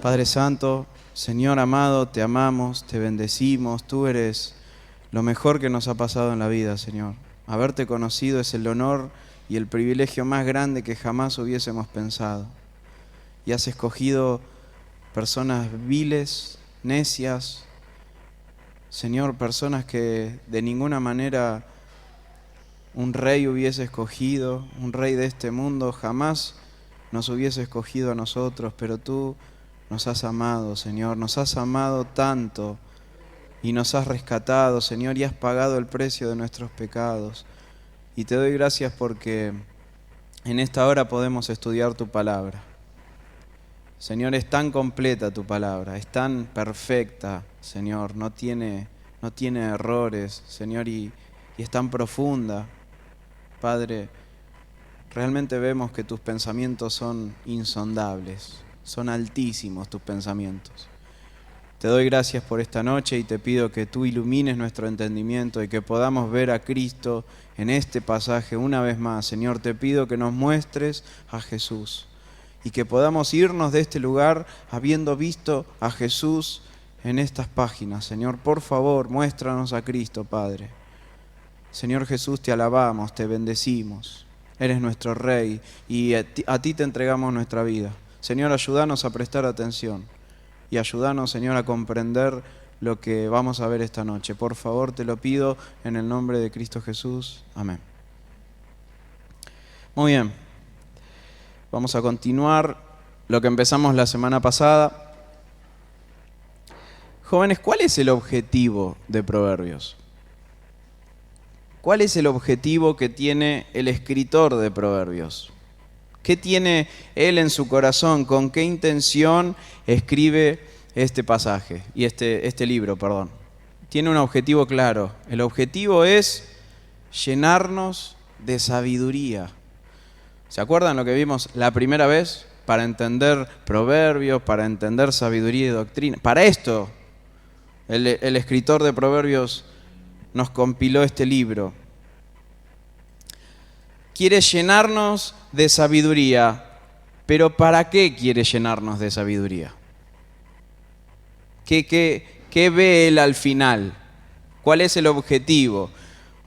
Padre Santo, Señor amado, te amamos, te bendecimos. Tú eres lo mejor que nos ha pasado en la vida, Señor. Haberte conocido es el honor y el privilegio más grande que jamás hubiésemos pensado. Y has escogido personas viles, necias, Señor, personas que de ninguna manera un rey hubiese escogido, un rey de este mundo jamás nos hubiese escogido a nosotros, pero tú nos has amado, Señor, nos has amado tanto y nos has rescatado, Señor, y has pagado el precio de nuestros pecados. Y te doy gracias porque en esta hora podemos estudiar tu palabra. Señor, es tan completa tu palabra, es tan perfecta, Señor, no tiene errores, Señor, y es tan profunda. Padre, realmente vemos que tus pensamientos son insondables, son altísimos tus pensamientos. Te doy gracias por esta noche y te pido que tú ilumines nuestro entendimiento y que podamos ver a Cristo en este pasaje una vez más. Señor, te pido que nos muestres a Jesús y que podamos irnos de este lugar habiendo visto a Jesús en estas páginas. Señor, por favor, muéstranos a Cristo, Padre. Señor Jesús, te alabamos, te bendecimos. Eres nuestro Rey y a ti te entregamos nuestra vida. Señor, ayúdanos a prestar atención y ayúdanos, Señor, a comprender lo que vamos a ver esta noche. Por favor, te lo pido en el nombre de Cristo Jesús. Amén. Muy bien. Vamos a continuar lo que empezamos la semana pasada. Jóvenes, ¿cuál es el objetivo de Proverbios? ¿Cuál es el objetivo que tiene el escritor de Proverbios? ¿Qué tiene él en su corazón? ¿Con qué intención escribe este pasaje y este libro, perdón? Tiene un objetivo claro. El objetivo es llenarnos de sabiduría. ¿Se acuerdan lo que vimos la primera vez? Para entender Proverbios, para entender sabiduría y doctrina. Para esto, el escritor de Proverbios nos compiló este libro. Quiere llenarnos de sabiduría, pero ¿para qué quiere llenarnos de sabiduría? ¿Qué ve él al final? ¿Cuál es el objetivo?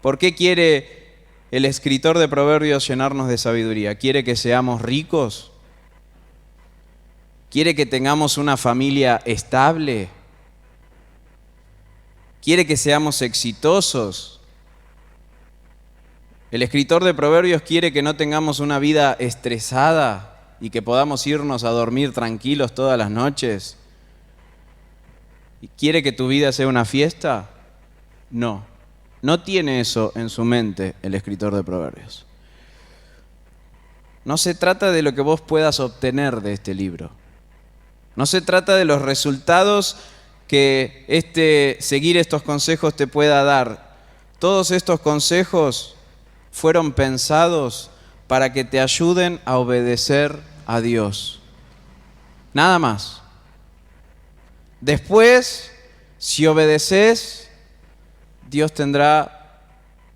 ¿Por qué quiere el escritor de Proverbios llenarnos de sabiduría? ¿Quiere que seamos ricos? ¿Quiere que tengamos una familia estable? ¿Quiere que seamos exitosos? El escritor de Proverbios quiere que no tengamos una vida estresada y que podamos irnos a dormir tranquilos todas las noches. ¿Quiere que tu vida sea una fiesta? No, no tiene eso en su mente el escritor de Proverbios. No se trata de lo que vos puedas obtener de este libro. No se trata de los resultados que seguir estos consejos te pueda dar. Todos estos consejos fueron pensados para que te ayuden a obedecer a Dios. Nada más. Después, si obedeces, Dios tendrá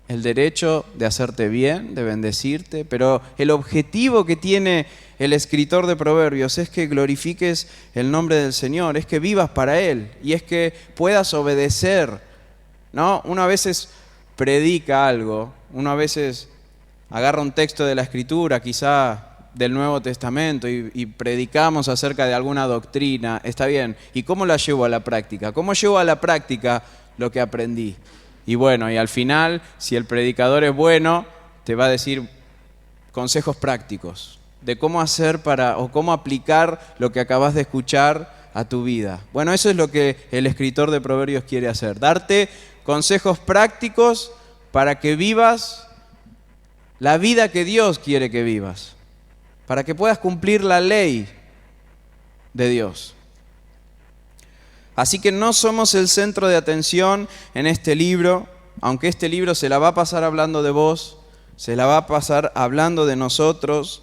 el derecho de hacerte bien, de bendecirte, pero el objetivo que tiene el escritor de Proverbios es que glorifiques el nombre del Señor, es que vivas para Él y es que puedas obedecer, ¿no? Uno a veces predica algo, uno a veces agarra un texto de la Escritura, quizá del Nuevo Testamento, y predicamos acerca de alguna doctrina, está bien. ¿Y cómo la llevo a la práctica? ¿Cómo llevo a la práctica lo que aprendí? Y bueno, y al final, si el predicador es bueno, te va a decir consejos prácticos de cómo hacer o cómo aplicar lo que acabas de escuchar a tu vida. Bueno, eso es lo que el escritor de Proverbios quiere hacer, darte consejos prácticos para que vivas la vida que Dios quiere que vivas, para que puedas cumplir la ley de Dios. Así que no somos el centro de atención en este libro, aunque este libro se la va a pasar hablando de vos, se la va a pasar hablando de nosotros,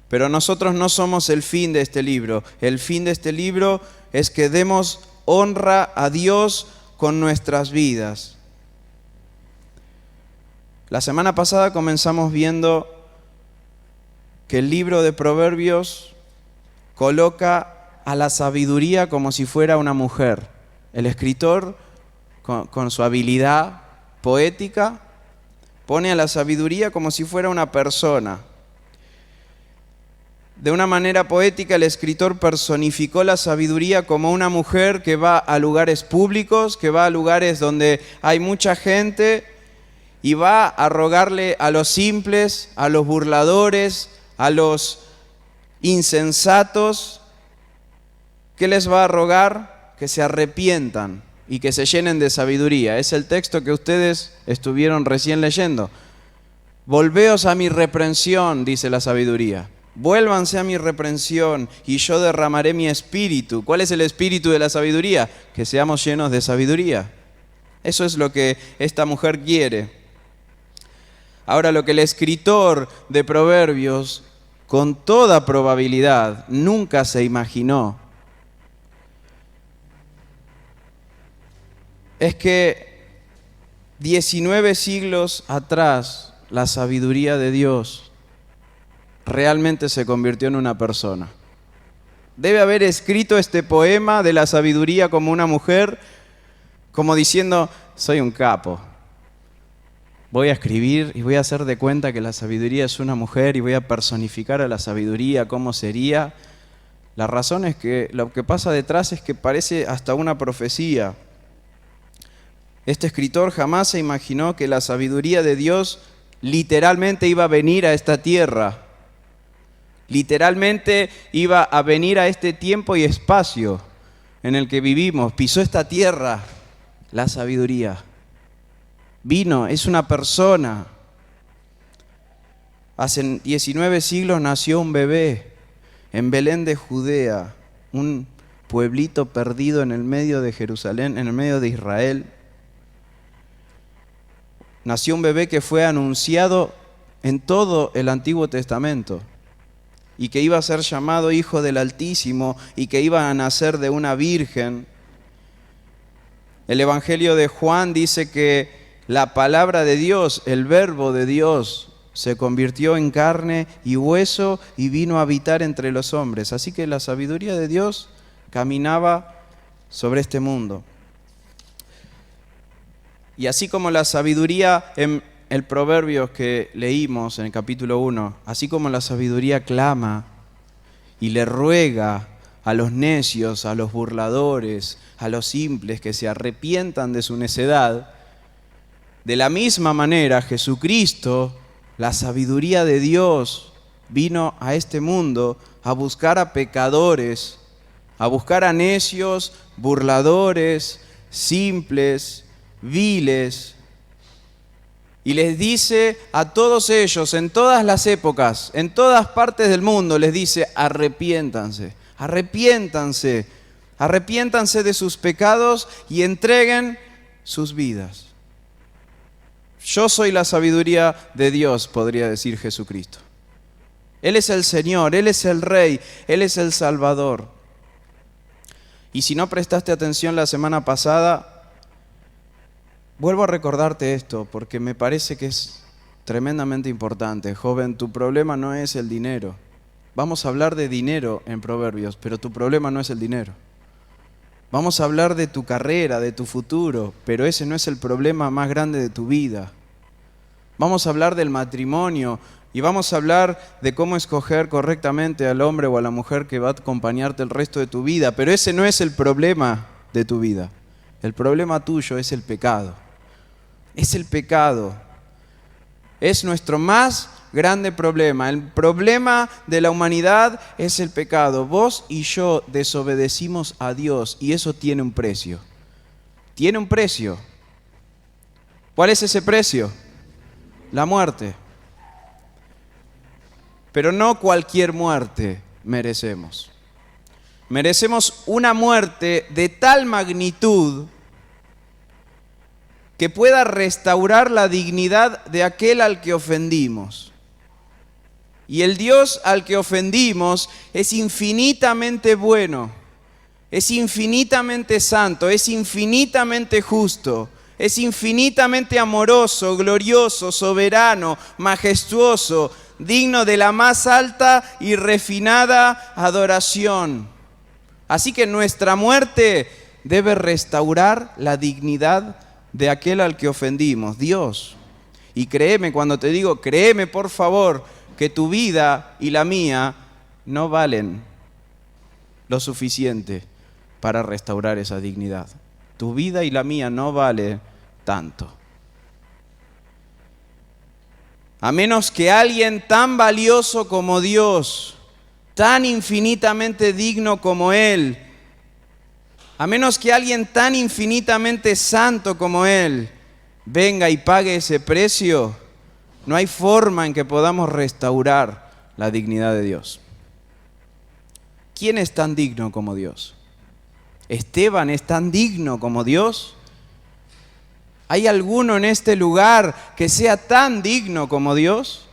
pero nosotros no somos el fin de este libro. El fin de este libro es que demos honra a Dios con nuestras vidas. La semana pasada comenzamos viendo que el libro de Proverbios coloca a la sabiduría como si fuera una mujer. El escritor, con su habilidad poética, pone a la sabiduría como si fuera una persona. De una manera poética, el escritor personificó la sabiduría como una mujer que va a lugares públicos, que va a lugares donde hay mucha gente y va a rogarle a los simples, a los burladores, a los insensatos. ¿Qué les va a rogar? Que se arrepientan y que se llenen de sabiduría. Es el texto que ustedes estuvieron recién leyendo. Volveos a mi reprensión, dice la sabiduría. Vuélvanse a mi reprensión y yo derramaré mi espíritu. ¿Cuál es el espíritu de la sabiduría? Que seamos llenos de sabiduría. Eso es lo que esta mujer quiere. Ahora, lo que el escritor de Proverbios, con toda probabilidad, nunca se imaginó, es que 19 siglos atrás la sabiduría de Dios realmente se convirtió en una persona. Debe haber escrito este poema de la sabiduría como una mujer, como diciendo, soy un capo. Voy a escribir y voy a hacer de cuenta que la sabiduría es una mujer y voy a personificar a la sabiduría, cómo sería. La razón es que lo que pasa detrás es que parece hasta una profecía. Este escritor jamás se imaginó que la sabiduría de Dios literalmente iba a venir a esta tierra. Literalmente iba a venir a este tiempo y espacio en el que vivimos. Pisó esta tierra la sabiduría. Vino, es una persona. Hace 19 siglos nació un bebé en Belén de Judea, un pueblito perdido en el medio de Jerusalén, en el medio de Israel. Nació un bebé que fue anunciado en todo el Antiguo Testamento y que iba a ser llamado Hijo del Altísimo y que iba a nacer de una virgen. El Evangelio de Juan dice que la palabra de Dios, el verbo de Dios, se convirtió en carne y hueso y vino a habitar entre los hombres. Así que la sabiduría de Dios caminaba sobre este mundo. Y así como la sabiduría en el Proverbios que leímos en el capítulo 1, así como la sabiduría clama y le ruega a los necios, a los burladores, a los simples que se arrepientan de su necedad, de la misma manera Jesucristo, la sabiduría de Dios, vino a este mundo a buscar a pecadores, a buscar a necios, burladores, simples, viles, y les dice a todos ellos, en todas las épocas, en todas partes del mundo, les dice, arrepiéntanse, arrepiéntanse, arrepiéntanse de sus pecados y entreguen sus vidas. Yo soy la sabiduría de Dios, podría decir Jesucristo. Él es el Señor, Él es el Rey, Él es el Salvador. Y si no prestaste atención la semana pasada, vuelvo a recordarte esto porque me parece que es tremendamente importante. Joven, tu problema no es el dinero. Vamos a hablar de dinero en Proverbios, pero tu problema no es el dinero. Vamos a hablar de tu carrera, de tu futuro, pero ese no es el problema más grande de tu vida. Vamos a hablar del matrimonio y vamos a hablar de cómo escoger correctamente al hombre o a la mujer que va a acompañarte el resto de tu vida, pero ese no es el problema de tu vida. El problema tuyo es el pecado. Es el pecado. Es nuestro más grande problema. El problema de la humanidad es el pecado. Vos y yo desobedecimos a Dios y eso tiene un precio. Tiene un precio. ¿Cuál es ese precio? La muerte. Pero no cualquier muerte merecemos. Merecemos una muerte de tal magnitud que pueda restaurar la dignidad de aquel al que ofendimos. Y el Dios al que ofendimos es infinitamente bueno, es infinitamente santo, es infinitamente justo, es infinitamente amoroso, glorioso, soberano, majestuoso, digno de la más alta y refinada adoración. Así que nuestra muerte debe restaurar la dignidad de aquel al que ofendimos, Dios. Y créeme cuando te digo, créeme por favor, que tu vida y la mía no valen lo suficiente para restaurar esa dignidad. Tu vida y la mía no vale tanto. A menos que alguien tan valioso como Dios, tan infinitamente digno como Él, a menos que alguien tan infinitamente santo como Él venga y pague ese precio, no hay forma en que podamos restaurar la dignidad de Dios. ¿Quién es tan digno como Dios? ¿Esteban es tan digno como Dios? ¿Hay alguno en este lugar que sea tan digno como Dios?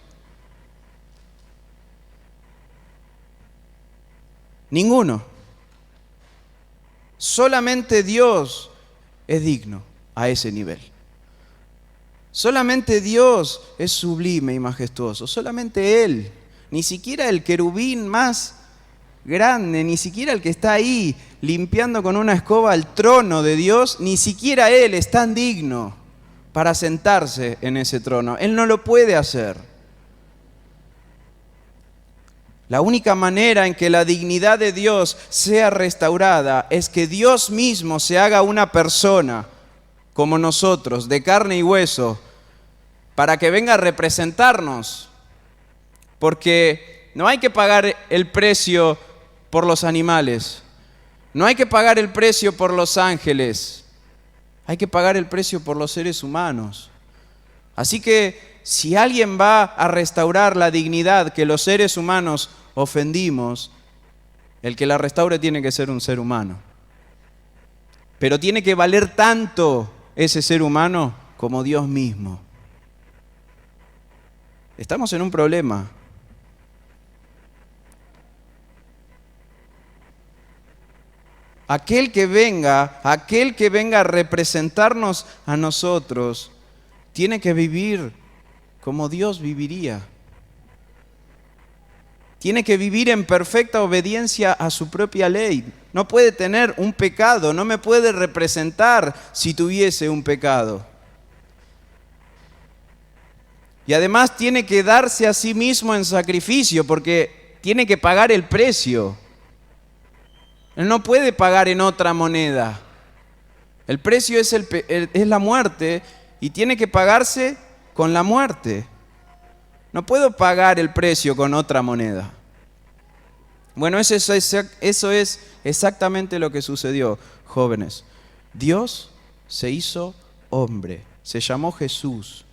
Ninguno. Solamente Dios es digno a ese nivel. Solamente Dios es sublime y majestuoso. Solamente Él. Ni siquiera el querubín más grande, ni siquiera el que está ahí limpiando con una escoba el trono de Dios, ni siquiera Él es tan digno para sentarse en ese trono. Él no lo puede hacer. La única manera en que la dignidad de Dios sea restaurada es que Dios mismo se haga una persona como nosotros, de carne y hueso, para que venga a representarnos. Porque no hay que pagar el precio por los animales, no hay que pagar el precio por los ángeles, hay que pagar el precio por los seres humanos. Así que si alguien va a restaurar la dignidad que los seres humanos ofendimos, el que la restaure tiene que ser un ser humano. Pero tiene que valer tanto ese ser humano como Dios mismo. Estamos en un problema. Aquel que venga a representarnos a nosotros, tiene que vivir como Dios viviría. Tiene que vivir en perfecta obediencia a su propia ley. No puede tener un pecado, no me puede representar si tuviese un pecado. Y además tiene que darse a sí mismo en sacrificio porque tiene que pagar el precio. Él no puede pagar en otra moneda. El precio es la muerte y tiene que pagarse con la muerte. No puedo pagar el precio con otra moneda. Bueno, eso es exactamente lo que sucedió, jóvenes. Dios se hizo hombre, se llamó Jesús.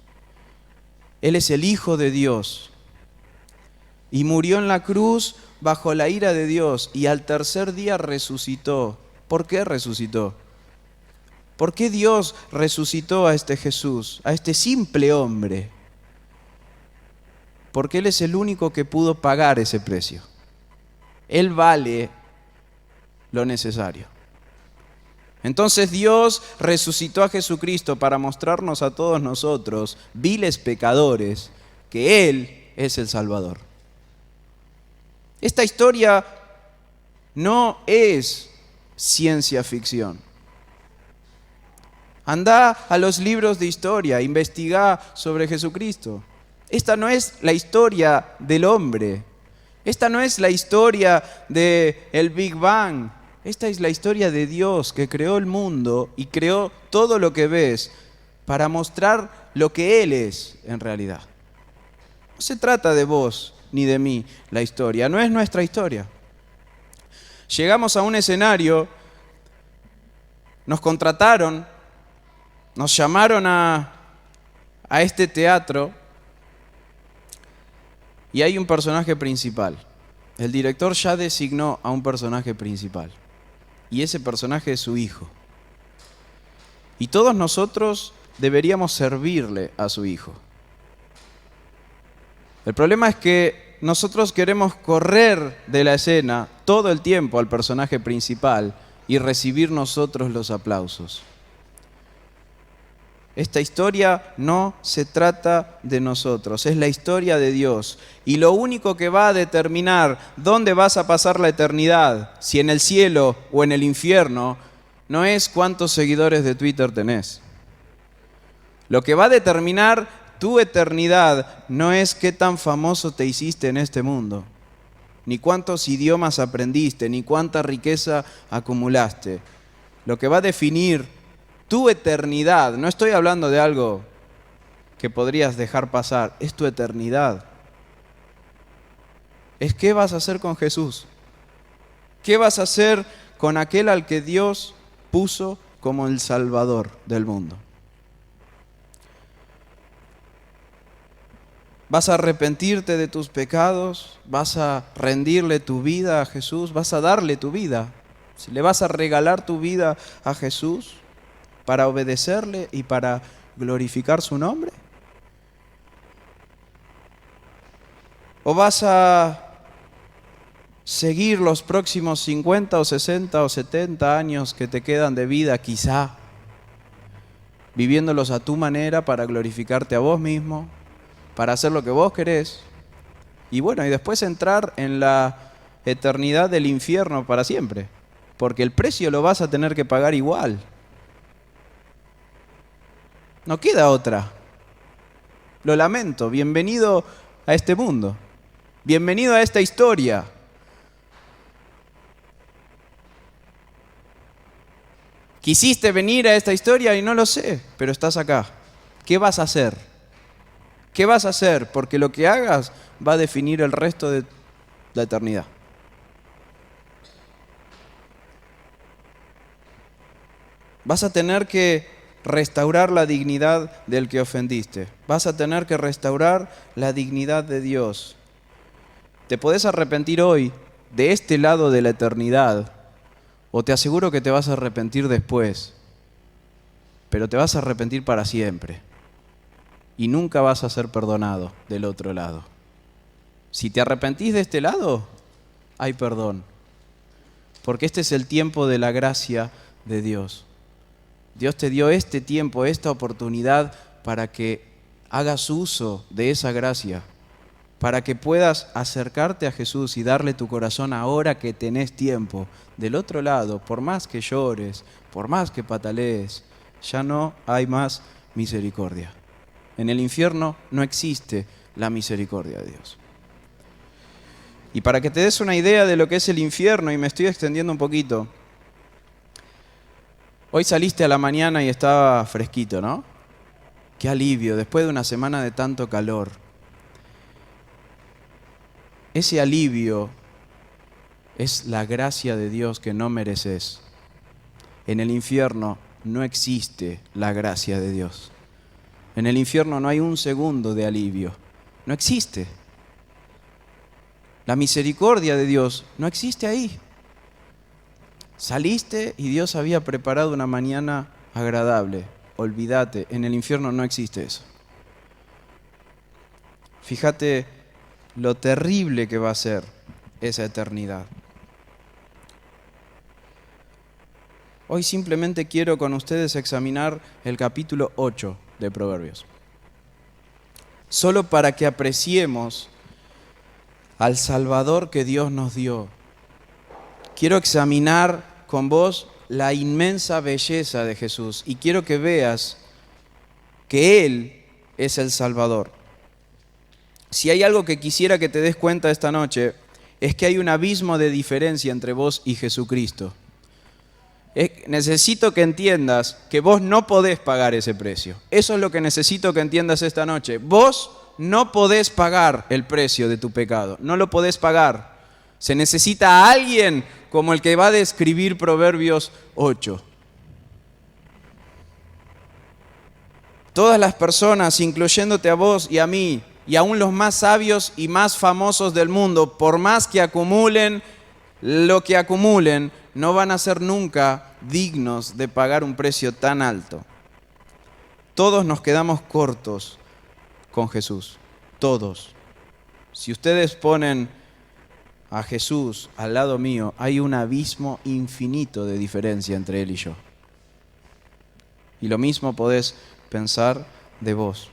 Él es el Hijo de Dios y murió en la cruz bajo la ira de Dios y al tercer día resucitó. ¿Por qué resucitó? ¿Por qué Dios resucitó a este Jesús, a este simple hombre? Porque Él es el único que pudo pagar ese precio. Él vale lo necesario. Entonces Dios resucitó a Jesucristo para mostrarnos a todos nosotros, viles pecadores, que Él es el Salvador. Esta historia no es ciencia ficción. Anda a los libros de historia, investiga sobre Jesucristo. Esta no es la historia del hombre. Esta no es la historia del Big Bang. Esta es la historia de Dios que creó el mundo y creó todo lo que ves para mostrar lo que Él es en realidad. No se trata de vos ni de mí la historia, no es nuestra historia. Llegamos a un escenario, nos contrataron, nos llamaron a este teatro y hay un personaje principal. El director ya designó a un personaje principal y ese personaje es su hijo. Y todos nosotros deberíamos servirle a su hijo. El problema es que nosotros queremos correr de la escena todo el tiempo al personaje principal y recibir nosotros los aplausos. Esta historia no se trata de nosotros, es la historia de Dios. Y lo único que va a determinar dónde vas a pasar la eternidad, si en el cielo o en el infierno, no es cuántos seguidores de Twitter tenés. Lo que va a determinar tu eternidad no es qué tan famoso te hiciste en este mundo, ni cuántos idiomas aprendiste, ni cuánta riqueza acumulaste. Lo que va a definir tu eternidad, no estoy hablando de algo que podrías dejar pasar, es tu eternidad. Es qué vas a hacer con Jesús. ¿Qué vas a hacer con aquel al que Dios puso como el Salvador del mundo? ¿Vas a arrepentirte de tus pecados? ¿Vas a rendirle tu vida a Jesús? ¿Vas a darle tu vida? ¿Le vas a regalar tu vida a Jesús para obedecerle y para glorificar su nombre? ¿O vas a seguir los próximos 50 o 60 o 70 años que te quedan de vida, quizá, viviéndolos a tu manera para glorificarte a vos mismo, para hacer lo que vos querés, y bueno, y después entrar en la eternidad del infierno para siempre, porque el precio lo vas a tener que pagar igual? No queda otra. Lo lamento, bienvenido a este mundo, bienvenido a esta historia. Quisiste venir a esta historia y no lo sé, pero estás acá. ¿Qué vas a hacer? ¿Qué vas a hacer? Porque lo que hagas va a definir el resto de la eternidad. Vas a tener que restaurar la dignidad del que ofendiste. Vas a tener que restaurar la dignidad de Dios. Te podés arrepentir hoy de este lado de la eternidad, o te aseguro que te vas a arrepentir después, pero te vas a arrepentir para siempre y nunca vas a ser perdonado del otro lado. Si te arrepentís de este lado, hay perdón, porque este es el tiempo de la gracia de Dios. Dios te dio este tiempo, esta oportunidad para que hagas uso de esa gracia, para que puedas acercarte a Jesús y darle tu corazón ahora que tenés tiempo. Del otro lado, por más que llores, por más que patalees, ya no hay más misericordia. En el infierno no existe la misericordia de Dios. Y para que te des una idea de lo que es el infierno, y me estoy extendiendo un poquito, hoy saliste a la mañana y estaba fresquito, ¿no? Qué alivio, después de una semana de tanto calor. Ese alivio es la gracia de Dios que no mereces. En el infierno no existe la gracia de Dios. En el infierno no hay un segundo de alivio. No existe. La misericordia de Dios no existe ahí. Saliste y Dios había preparado una mañana agradable. Olvídate, en el infierno no existe eso. Fíjate lo terrible que va a ser esa eternidad. Hoy simplemente quiero con ustedes examinar el capítulo 8 de Proverbios, solo para que apreciemos al Salvador que Dios nos dio. Quiero examinar con vos la inmensa belleza de Jesús y quiero que veas que Él es el Salvador. Si hay algo que quisiera que te des cuenta esta noche, es que hay un abismo de diferencia entre vos y Jesucristo. Necesito que entiendas que vos no podés pagar ese precio. Eso es lo que necesito que entiendas esta noche. Vos no podés pagar el precio de tu pecado. No lo podés pagar. Se necesita a alguien como el que va a describir Proverbios 8. Todas las personas, incluyéndote a vos y a mí, y aún los más sabios y más famosos del mundo, por más que acumulen lo que acumulen, no van a ser nunca dignos de pagar un precio tan alto. Todos nos quedamos cortos con Jesús, todos. Si ustedes ponen a Jesús al lado mío, hay un abismo infinito de diferencia entre Él y yo. Y lo mismo podés pensar de vos.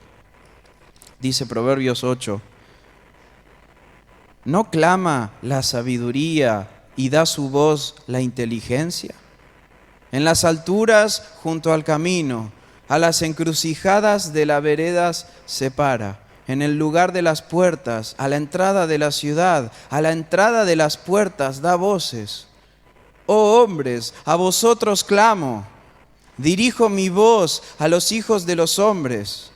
Dice Proverbios 8, ¿no clama la sabiduría y da su voz la inteligencia? En las alturas junto al camino, a las encrucijadas de las veredas se para. En el lugar de las puertas, a la entrada de la ciudad, a la entrada de las puertas da voces. Oh hombres, a vosotros clamo, dirijo mi voz a los hijos de los hombres.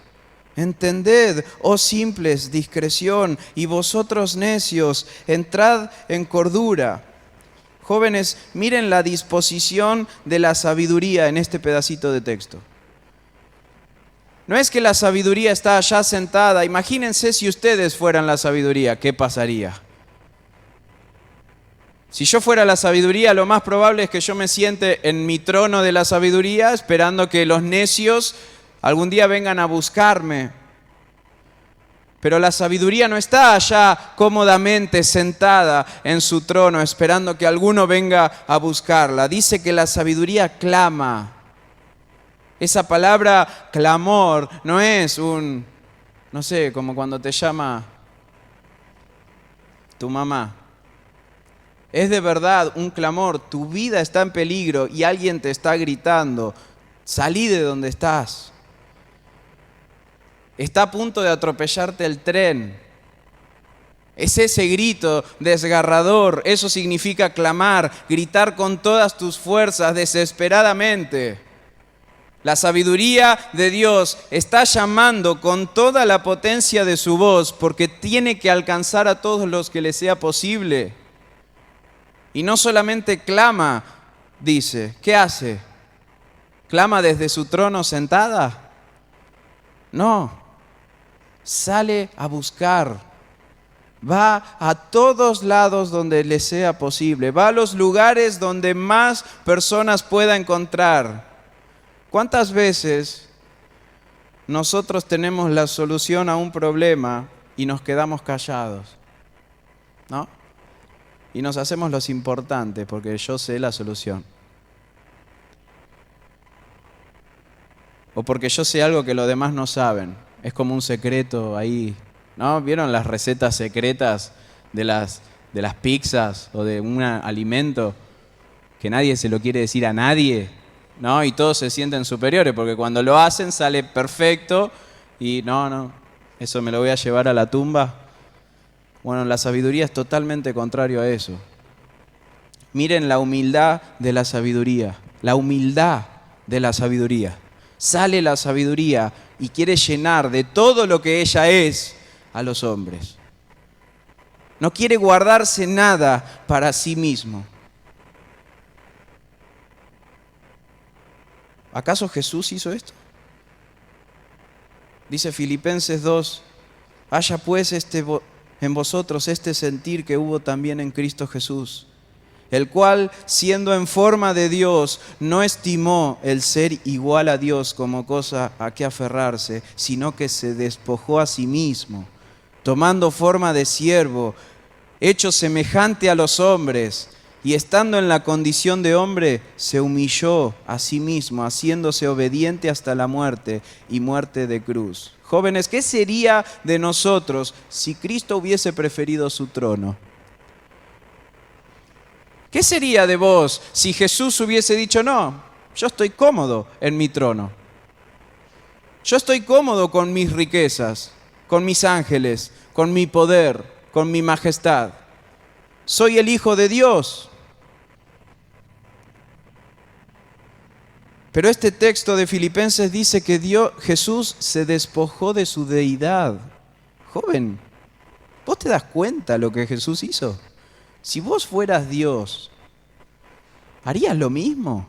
Entended, oh simples, discreción, y vosotros necios, entrad en cordura. Jóvenes, miren la disposición de la sabiduría en este pedacito de texto. No es que la sabiduría está allá sentada. Imagínense si ustedes fueran la sabiduría, ¿qué pasaría? Si yo fuera la sabiduría, lo más probable es que yo me siente en mi trono de la sabiduría, esperando que los necios algún día vengan a buscarme. Pero la sabiduría no está allá cómodamente sentada en su trono, esperando que alguno venga a buscarla. Dice que la sabiduría clama. Esa palabra clamor no es no sé, como cuando te llama tu mamá. Es de verdad un clamor. Tu vida está en peligro y alguien te está gritando. Salí de donde estás. Está a punto de atropellarte el tren. Es ese grito desgarrador. Eso significa clamar, gritar con todas tus fuerzas, desesperadamente. La sabiduría de Dios está llamando con toda la potencia de su voz porque tiene que alcanzar a todos los que le sea posible. Y no solamente clama, dice, ¿qué hace? ¿Clama desde su trono sentada? No, sale a buscar. Va a todos lados donde le sea posible. Va a los lugares donde más personas pueda encontrar. ¿Cuántas veces nosotros tenemos la solución a un problema y nos quedamos callados? ¿No? Y nos hacemos los importantes porque yo sé la solución. O porque yo sé algo que los demás no saben. Es como un secreto ahí. ¿No? ¿Vieron las recetas secretas de las pizzas o de un alimento que nadie se lo quiere decir a nadie? ¿No? Y todos se sienten superiores porque cuando lo hacen sale perfecto y no, eso me lo voy a llevar a la tumba. Bueno, la sabiduría es totalmente contrario a eso. Miren la humildad de la sabiduría, la humildad de la sabiduría. Sale la sabiduría y quiere llenar de todo lo que ella es a los hombres. No quiere guardarse nada para sí mismo. ¿Acaso Jesús hizo esto? Dice Filipenses 2, haya pues en vosotros este sentir que hubo también en Cristo Jesús, el cual, siendo en forma de Dios, no estimó el ser igual a Dios como cosa a que aferrarse, sino que se despojó a sí mismo, tomando forma de siervo, hecho semejante a los hombres, y estando en la condición de hombre, se humilló a sí mismo, haciéndose obediente hasta la muerte y muerte de cruz. Jóvenes, ¿qué sería de nosotros si Cristo hubiese preferido su trono? ¿Qué sería de vos si Jesús hubiese dicho, no, yo estoy cómodo en mi trono? Yo estoy cómodo con mis riquezas, con mis ángeles, con mi poder, con mi majestad. Soy el Hijo de Dios. Pero este texto de Filipenses dice que Jesús se despojó de su deidad. Joven, ¿vos te das cuenta lo que Jesús hizo? Si vos fueras Dios, ¿harías lo mismo?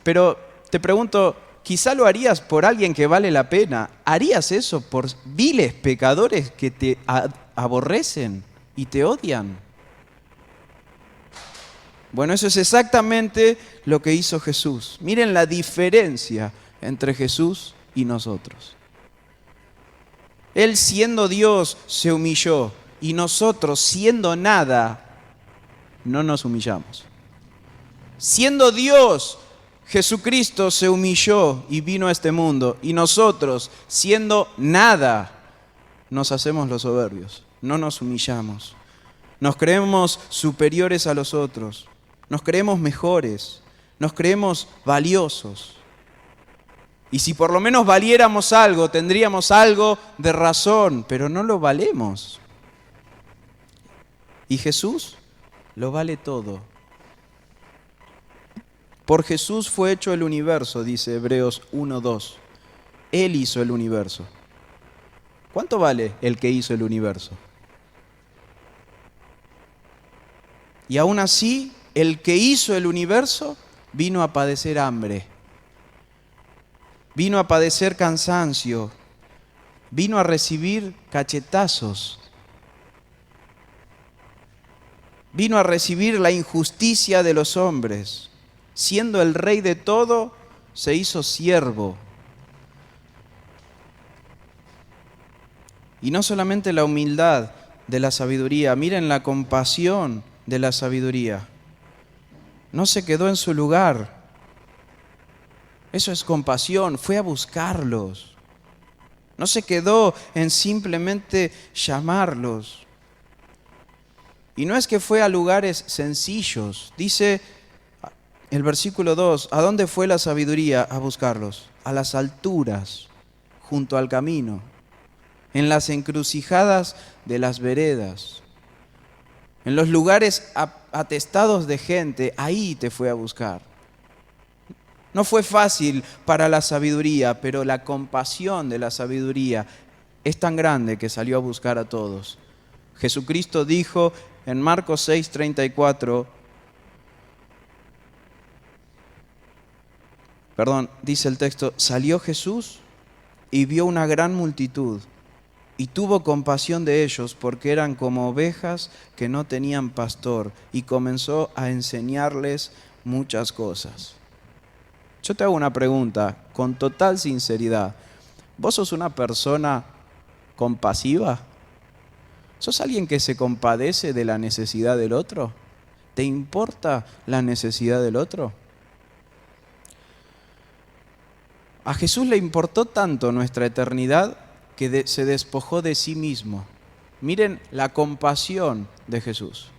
Pero te pregunto, quizá lo harías por alguien que vale la pena. ¿Harías eso por viles pecadores que te aborrecen y te odian? Bueno, eso es exactamente lo que hizo Jesús. Miren la diferencia entre Jesús y nosotros. Él siendo Dios se humilló y nosotros siendo nada no nos humillamos. Siendo Dios, Jesucristo se humilló y vino a este mundo, y nosotros, siendo nada, nos hacemos los soberbios, no nos humillamos. Nos creemos superiores a los otros, nos creemos mejores, nos creemos valiosos. Y si por lo menos valiéramos algo, tendríamos algo de razón, pero no lo valemos. Y Jesús lo vale todo. Por Jesús fue hecho el universo, dice Hebreos 1:2. Él hizo el universo. ¿Cuánto vale el que hizo el universo? Y aún así, el que hizo el universo vino a padecer hambre, vino a padecer cansancio, vino a recibir cachetazos, vino a recibir la injusticia de los hombres. Siendo el rey de todo, se hizo siervo. Y no solamente la humildad de la sabiduría, miren la compasión de la sabiduría. No se quedó en su lugar. Eso es compasión, fue a buscarlos. No se quedó en simplemente llamarlos. Y no es que fue a lugares sencillos. Dice el versículo 2, ¿a dónde fue la sabiduría? A buscarlos. A las alturas, junto al camino, en las encrucijadas de las veredas, en los lugares atestados de gente, ahí te fue a buscar. No fue fácil para la sabiduría, pero la compasión de la sabiduría es tan grande que salió a buscar a todos. Jesucristo dijo en Marcos 6:34, dice el texto, salió Jesús y vio una gran multitud y tuvo compasión de ellos porque eran como ovejas que no tenían pastor, y comenzó a enseñarles muchas cosas. Yo te hago una pregunta con total sinceridad. ¿Vos sos una persona compasiva? ¿Sos alguien que se compadece de la necesidad del otro? ¿Te importa la necesidad del otro? A Jesús le importó tanto nuestra eternidad que se despojó de sí mismo. Miren la compasión de Jesús.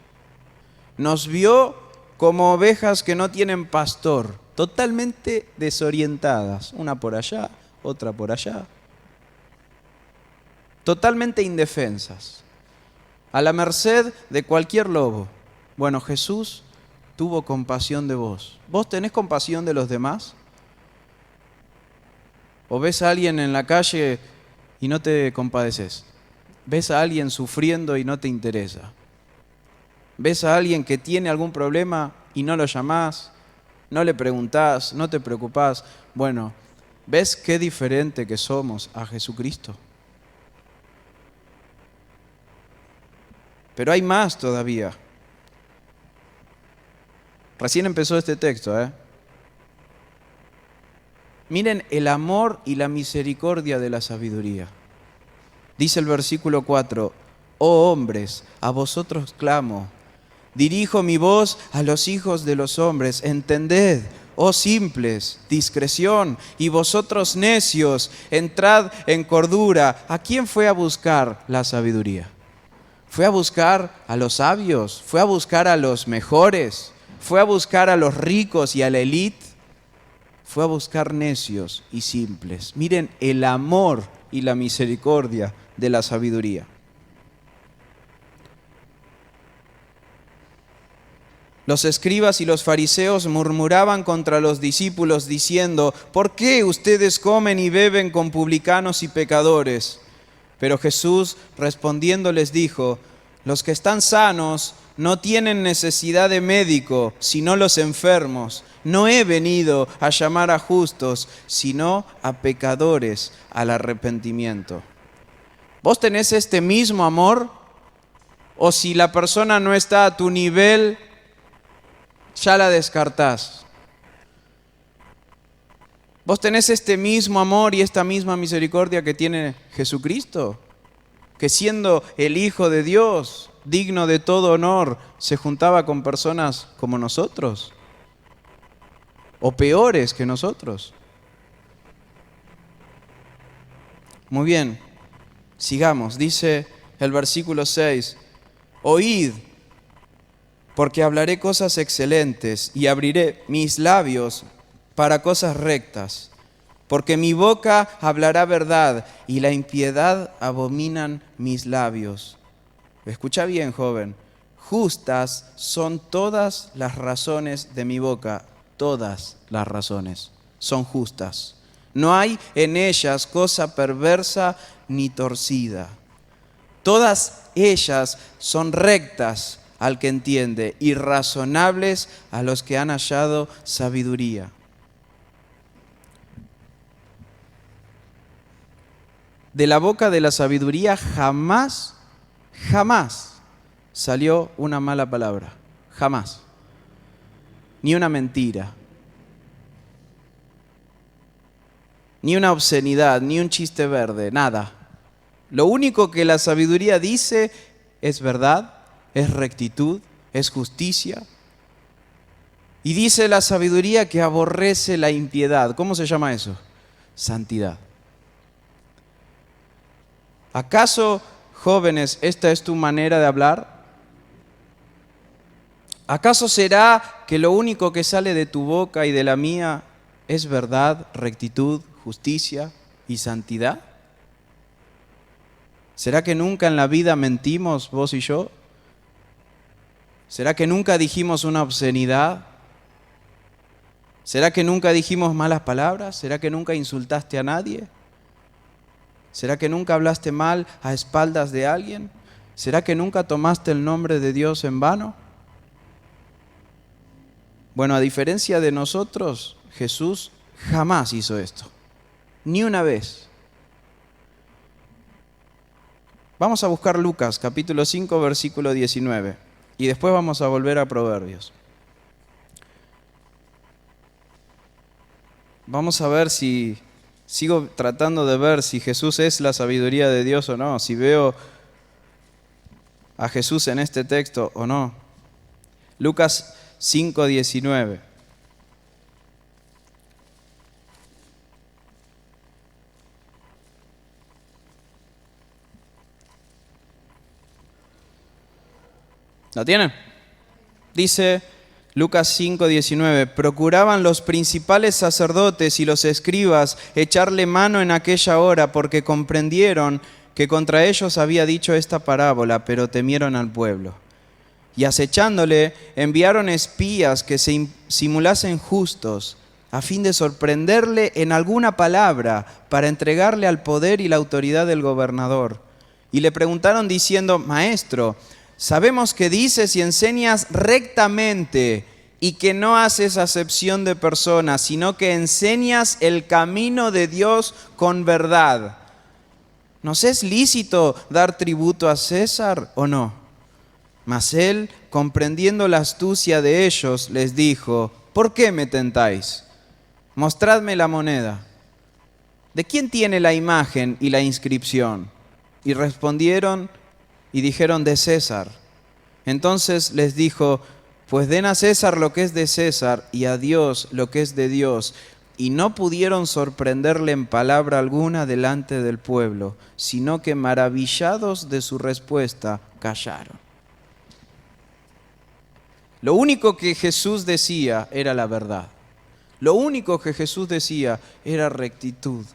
Nos vio como ovejas que no tienen pastor, totalmente desorientadas, una por allá, otra por allá, totalmente indefensas, a la merced de cualquier lobo. Bueno, Jesús tuvo compasión de vos. ¿Vos tenés compasión de los demás? ¿O ves a alguien en la calle y no te compadeces? ¿Ves a alguien sufriendo y no te interesa? ¿Ves a alguien que tiene algún problema y no lo llamás, no le preguntás, no te preocupás? Bueno, ¿ves qué diferente que somos a Jesucristo? Pero hay más todavía. Recién empezó este texto, Miren el amor y la misericordia de la sabiduría. Dice el versículo 4, oh hombres, a vosotros clamo, dirijo mi voz a los hijos de los hombres, entended, oh simples, discreción, y vosotros necios, entrad en cordura. ¿A quién fue a buscar la sabiduría? ¿Fue a buscar a los sabios? ¿Fue a buscar a los mejores? ¿Fue a buscar a los ricos y a la élite? Fue a buscar necios y simples. Miren el amor y la misericordia de la sabiduría. Los escribas y los fariseos murmuraban contra los discípulos diciendo, ¿por qué ustedes comen y beben con publicanos y pecadores? Pero Jesús respondiendo les dijo, los que están sanos no tienen necesidad de médico, sino los enfermos. No he venido a llamar a justos, sino a pecadores al arrepentimiento. ¿Vos tenés este mismo amor? ¿O si la persona no está a tu nivel, ya la descartás? ¿Vos tenés este mismo amor y esta misma misericordia que tiene Jesucristo? Que siendo el Hijo de Dios, digno de todo honor, se juntaba con personas como nosotros. o peores que nosotros. Muy bien, sigamos. Dice el versículo 6, oíd, porque hablaré cosas excelentes y abriré mis labios para cosas rectas, porque mi boca hablará verdad y la impiedad abominan mis labios. Escucha bien, joven, justas son todas las razones de mi boca, todas las razones son justas. No hay en ellas cosa perversa ni torcida. Todas ellas son rectas al que entiende y razonables a los que han hallado sabiduría. De la boca de la sabiduría jamás salió una mala palabra. Jamás. Ni una mentira. Ni una obscenidad, ni un chiste verde, nada. Lo único que la sabiduría dice es verdad, es rectitud, es justicia. Y dice la sabiduría que aborrece la impiedad. ¿Cómo se llama eso? Santidad. ¿Acaso, jóvenes, esta es tu manera de hablar? ¿Acaso será que lo único que sale de tu boca y de la mía es verdad, rectitud, justicia y santidad? ¿Será que nunca en la vida mentimos vos y yo? ¿Será que nunca dijimos una obscenidad? ¿Será que nunca dijimos malas palabras? ¿Será que nunca insultaste a nadie? ¿Será que nunca hablaste mal a espaldas de alguien? ¿Será que nunca tomaste el nombre de Dios en vano? Bueno, a diferencia de nosotros, Jesús jamás hizo esto. Ni una vez. Vamos a buscar Lucas, capítulo 5, versículo 19. Y después vamos a volver a Proverbios. Vamos a ver si... Sigo tratando de ver si Jesús es la sabiduría de Dios o no, si veo a Jesús en este texto o no. Lucas 5:19. ¿Lo tienen? Dice Lucas 5:19, procuraban los principales sacerdotes y los escribas echarle mano en aquella hora porque comprendieron que contra ellos había dicho esta parábola, pero temieron al pueblo. Y acechándole, enviaron espías que se simulasen justos, a fin de sorprenderle en alguna palabra para entregarle al poder y la autoridad del gobernador. Y le preguntaron diciendo, Maestro, sabemos que dices y enseñas rectamente y que no haces acepción de personas, sino que enseñas el camino de Dios con verdad. ¿Nos es lícito dar tributo a César o no? Mas él, comprendiendo la astucia de ellos, les dijo, ¿por qué me tentáis? Mostradme la moneda. ¿De quién tiene la imagen y la inscripción? Y respondieron y dijeron, de César. Entonces les dijo, pues den a César lo que es de César y a Dios lo que es de Dios. Y no pudieron sorprenderle en palabra alguna delante del pueblo, sino que maravillados de su respuesta, callaron. Lo único que Jesús decía era la verdad. Lo único que Jesús decía era rectitud.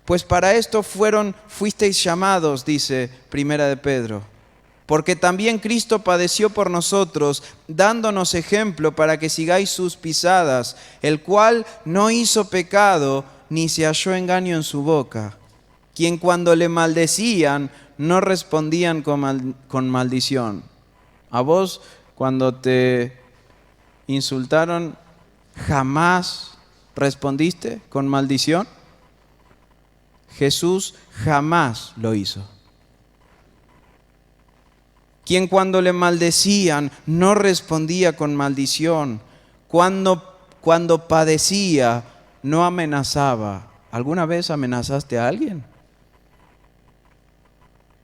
Pues para esto fuisteis llamados, dice Primera de Pedro, porque también Cristo padeció por nosotros, dándonos ejemplo para que sigáis sus pisadas, el cual no hizo pecado, ni se halló engaño en su boca, quien cuando le maldecían, no respondían con maldición. A vos, cuando te insultaron, ¿jamás respondiste con maldición? Jesús jamás lo hizo. Quien cuando le maldecían no respondía con maldición, cuando padecía no amenazaba. ¿Alguna vez amenazaste a alguien?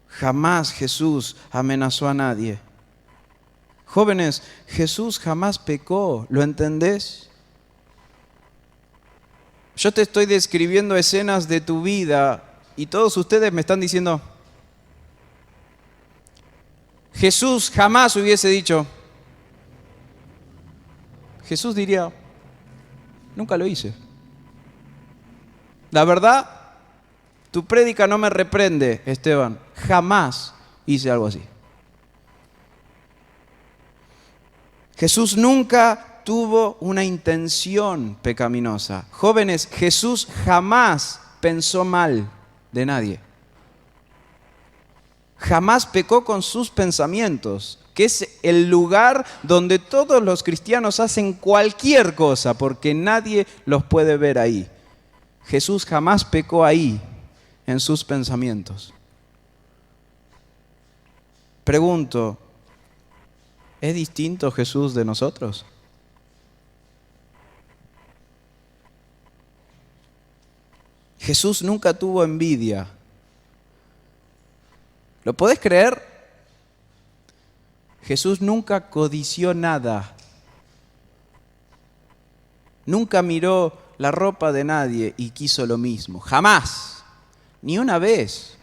Jamás Jesús amenazó a nadie. Jóvenes, Jesús jamás pecó, ¿lo entendés? Yo te estoy describiendo escenas de tu vida y todos ustedes me están diciendo, Jesús jamás hubiese dicho. Jesús diría, nunca lo hice. La verdad, tu prédica no me reprende, Esteban. Jamás hice algo así. Jesús nunca tuvo una intención pecaminosa. Jóvenes, Jesús jamás pensó mal de nadie. Jamás pecó con sus pensamientos, que es el lugar donde todos los cristianos hacen cualquier cosa, porque nadie los puede ver ahí. Jesús jamás pecó ahí, en sus pensamientos. Pregunto, ¿es distinto Jesús de nosotros? Jesús nunca tuvo envidia. ¿Lo podés creer? Jesús nunca codició nada. Nunca miró la ropa de nadie y quiso lo mismo. Jamás. Ni una vez.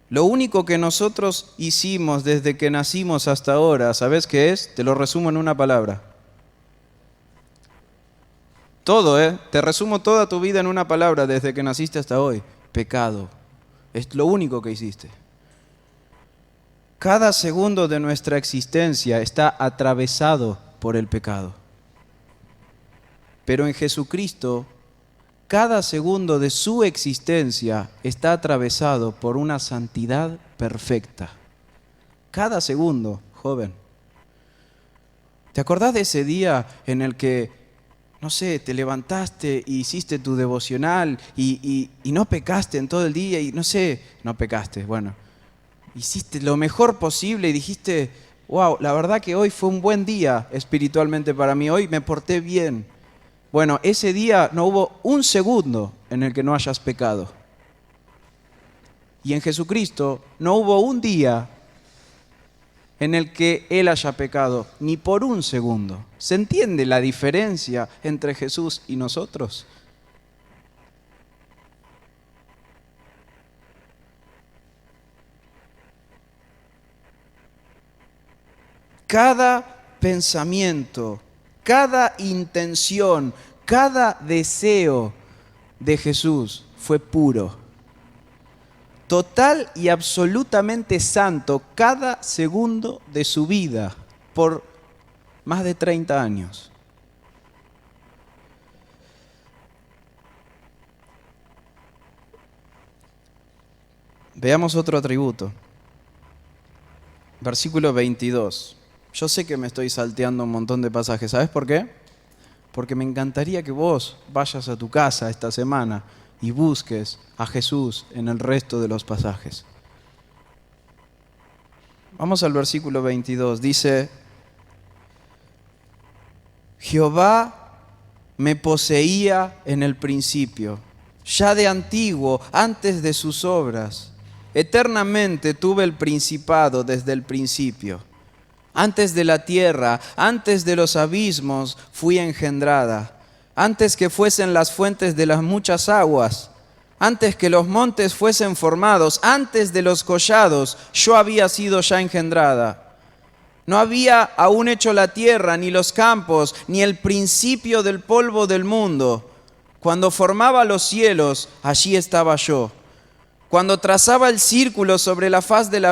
Lo único que nosotros hicimos desde que nacimos hasta ahora, ¿sabes qué es? Te lo resumo en una palabra. Todo, Te resumo toda tu vida en una palabra desde que naciste hasta hoy. Pecado. Es lo único que hiciste. Cada segundo de nuestra existencia está atravesado por el pecado. Pero en Jesucristo, cada segundo de su existencia está atravesado por una santidad perfecta. Cada segundo, joven. ¿Te acordás de ese día en el que, no sé, te levantaste y hiciste tu devocional y no pecaste en todo el día y no pecaste, bueno, hiciste lo mejor posible y dijiste, wow, la verdad que hoy fue un buen día espiritualmente para mí, hoy me porté bien. Bueno, ese día no hubo un segundo en el que no hayas pecado. Y en Jesucristo no hubo un día en el que Él haya pecado, ni por un segundo. ¿Se entiende la diferencia entre Jesús y nosotros? Cada pensamiento, cada intención, cada deseo de Jesús fue puro. Total y absolutamente santo cada segundo de su vida por más de 30 años. Veamos otro atributo. Versículo 22. Yo sé que me estoy salteando un montón de pasajes. ¿Sabes por qué? Porque me encantaría que vos vayas a tu casa esta semana y busques a Jesús en el resto de los pasajes. Vamos al versículo 22. Dice, Jehová me poseía en el principio, ya de antiguo, antes de sus obras. Eternamente tuve el principado desde el principio. Antes de la tierra, antes de los abismos, fui engendrada. Antes que fuesen las fuentes de las muchas aguas, antes que los montes fuesen formados, antes de los collados, yo había sido ya engendrada. No había aún hecho la tierra, ni los campos, ni el principio del polvo del mundo. Cuando formaba los cielos, allí estaba yo. Cuando trazaba el círculo sobre la faz del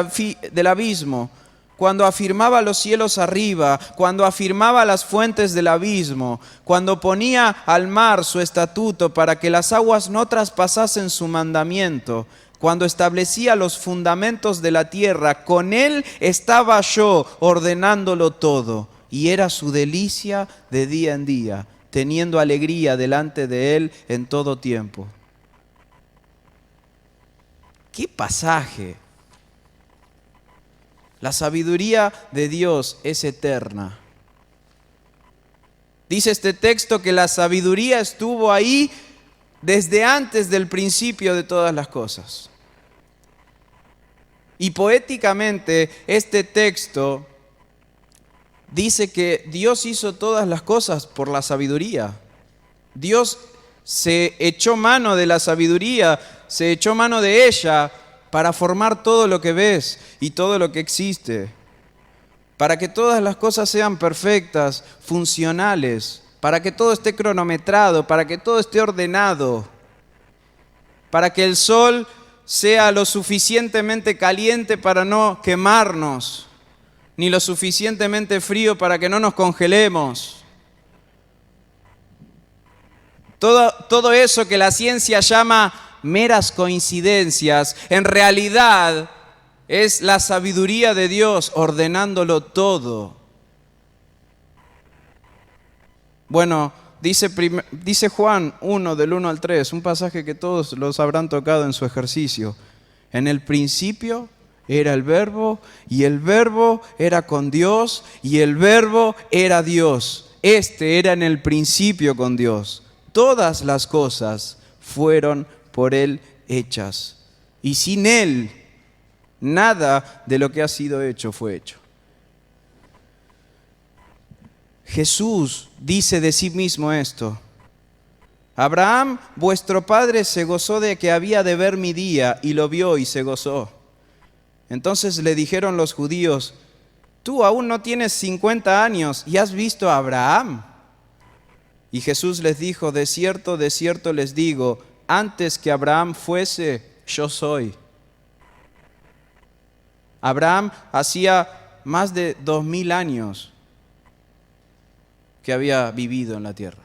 abismo, cuando afirmaba los cielos arriba, cuando afirmaba las fuentes del abismo, cuando ponía al mar su estatuto para que las aguas no traspasasen su mandamiento, cuando establecía los fundamentos de la tierra, con él estaba yo ordenándolo todo, y era su delicia de día en día, teniendo alegría delante de él en todo tiempo. ¡Qué pasaje! La sabiduría de Dios es eterna. Dice este texto que la sabiduría estuvo ahí desde antes del principio de todas las cosas. Y poéticamente este texto dice que Dios hizo todas las cosas por la sabiduría. Dios se echó mano de la sabiduría, se echó mano de ella para formar todo lo que ves y todo lo que existe. Para que todas las cosas sean perfectas, funcionales, para que todo esté cronometrado, para que todo esté ordenado, para que el sol sea lo suficientemente caliente para no quemarnos, ni lo suficientemente frío para que no nos congelemos. Todo eso que la ciencia llama meras coincidencias, en realidad es la sabiduría de Dios ordenándolo todo. Bueno, dice Juan 1, del 1 al 3, un pasaje que todos los habrán tocado en su ejercicio. En el principio era el Verbo, y el Verbo era con Dios, y el Verbo era Dios. Este era en el principio con Dios. Todas las cosas fueron por Él hechas, y sin Él nada de lo que ha sido hecho fue hecho. Jesús dice de sí mismo esto: Abraham, vuestro padre, se gozó de que había de ver mi día, y lo vio y se gozó. Entonces le dijeron los judíos: tú aún no tienes 50 años y has visto a Abraham. Y Jesús les dijo: de cierto les digo, antes que Abraham fuese, yo soy. Abraham hacía más de 2000 años que había vivido en la tierra.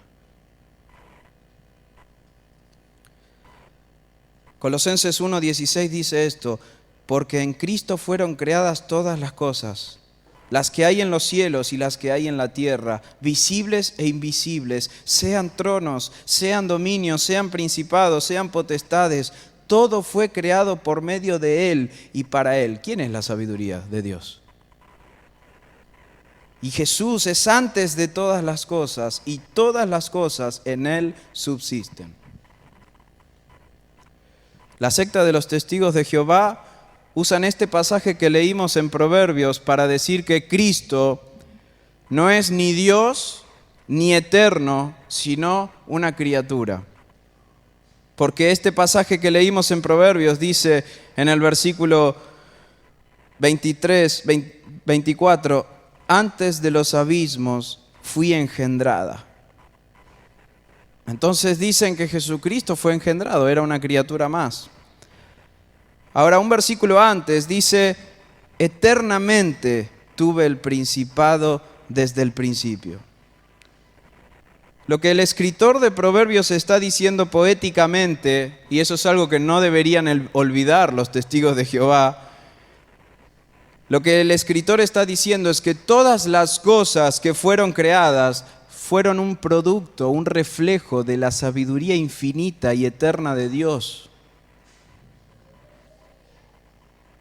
Colosenses 1:16 dice esto: porque en Cristo fueron creadas todas las cosas, las que hay en los cielos y las que hay en la tierra, visibles e invisibles, sean tronos, sean dominios, sean principados, sean potestades. Todo fue creado por medio de Él y para Él. ¿Quién es la sabiduría de Dios? Y Jesús es antes de todas las cosas, y todas las cosas en Él subsisten. La secta de los testigos de Jehová usan este pasaje que leímos en Proverbios para decir que Cristo no es ni Dios ni eterno, sino una criatura. Porque este pasaje que leímos en Proverbios dice en el versículo 24, antes de los abismos fui engendrada. Entonces dicen que Jesucristo fue engendrado, era una criatura más. Ahora, un versículo antes dice: eternamente tuve el principado desde el principio. Lo que el escritor de Proverbios está diciendo poéticamente, y eso es algo que no deberían olvidar los testigos de Jehová, lo que el escritor está diciendo es que todas las cosas que fueron creadas fueron un producto, un reflejo de la sabiduría infinita y eterna de Dios.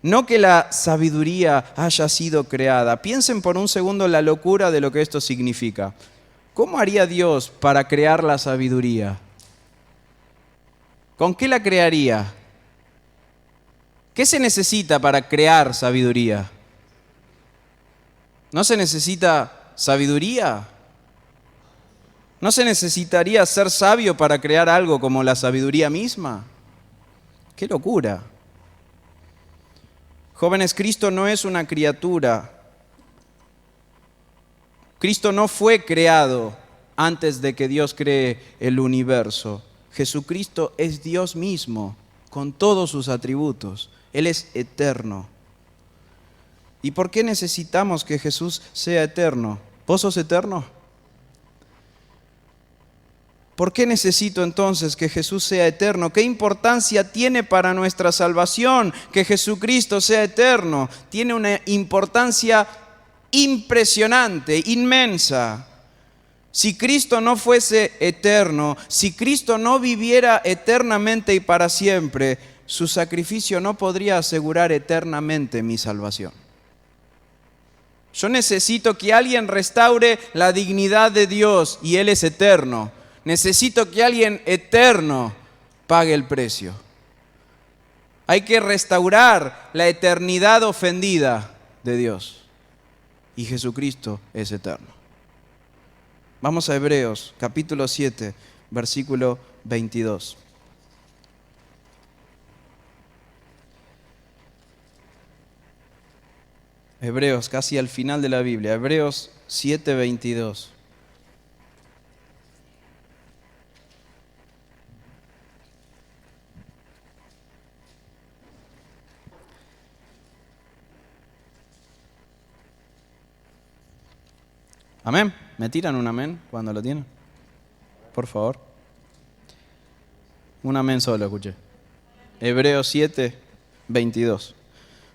No que la sabiduría haya sido creada. Piensen por un segundo la locura de lo que esto significa. ¿Cómo haría Dios para crear la sabiduría? ¿Con qué la crearía? ¿Qué se necesita para crear sabiduría? ¿No se necesita sabiduría? ¿No se necesitaría ser sabio para crear algo como la sabiduría misma? ¡Qué locura! Jóvenes, Cristo no es una criatura. Cristo no fue creado antes de que Dios cree el universo. Jesucristo es Dios mismo, con todos sus atributos. Él es eterno. ¿Y por qué necesitamos que Jesús sea eterno? ¿Vos sos eterno? ¿Por qué necesito entonces que Jesús sea eterno? ¿Qué importancia tiene para nuestra salvación que Jesucristo sea eterno? Tiene una importancia impresionante, inmensa. Si Cristo no fuese eterno, si Cristo no viviera eternamente y para siempre, su sacrificio no podría asegurar eternamente mi salvación. Yo necesito que alguien restaure la dignidad de Dios y Él es eterno. Necesito que alguien eterno pague el precio. Hay que restaurar la eternidad ofendida de Dios. Y Jesucristo es eterno. Vamos a Hebreos, capítulo 7, versículo 22. Hebreos, casi al final de la Biblia. Hebreos 7, 22. Amén. ¿Me tiran un amén cuando lo tienen? Por favor. Un amén solo, escuché. Hebreos 7, 22.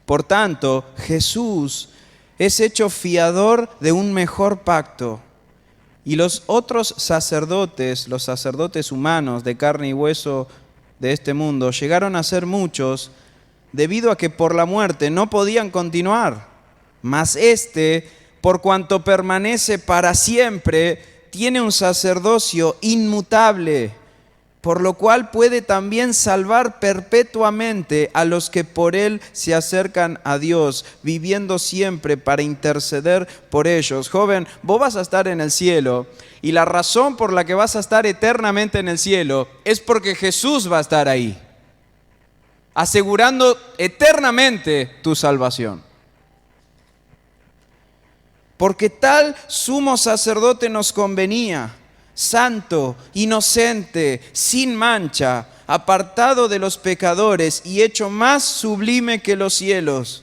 Por tanto, Jesús es hecho fiador de un mejor pacto. Y los otros sacerdotes, los sacerdotes humanos de carne y hueso de este mundo, llegaron a ser muchos debido a que por la muerte no podían continuar. Mas este, por cuanto permanece para siempre, tiene un sacerdocio inmutable, por lo cual puede también salvar perpetuamente a los que por él se acercan a Dios, viviendo siempre para interceder por ellos. Joven, vos vas a estar en el cielo, y la razón por la que vas a estar eternamente en el cielo es porque Jesús va a estar ahí, asegurando eternamente tu salvación. Porque tal sumo sacerdote nos convenía, santo, inocente, sin mancha, apartado de los pecadores y hecho más sublime que los cielos,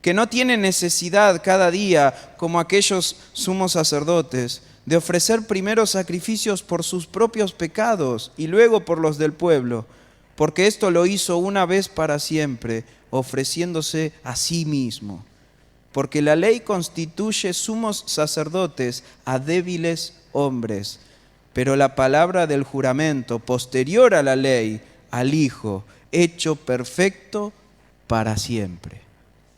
que no tiene necesidad cada día, como aquellos sumos sacerdotes, de ofrecer primero sacrificios por sus propios pecados y luego por los del pueblo, porque esto lo hizo una vez para siempre, ofreciéndose a sí mismo. Porque la ley constituye sumos sacerdotes a débiles hombres, pero la palabra del juramento posterior a la ley, al Hijo, hecho perfecto para siempre.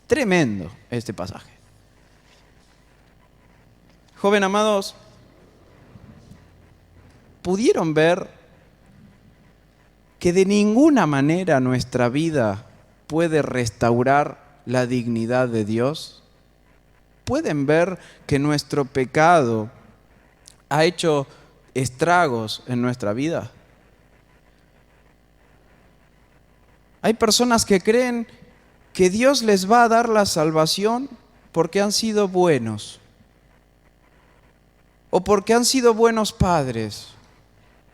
Tremendo este pasaje. Joven amados, ¿pudieron ver que de ninguna manera nuestra vida puede restaurar la dignidad de Dios? ¿Pueden ver que nuestro pecado ha hecho estragos en nuestra vida? Hay personas que creen que Dios les va a dar la salvación porque han sido buenos, o porque han sido buenos padres,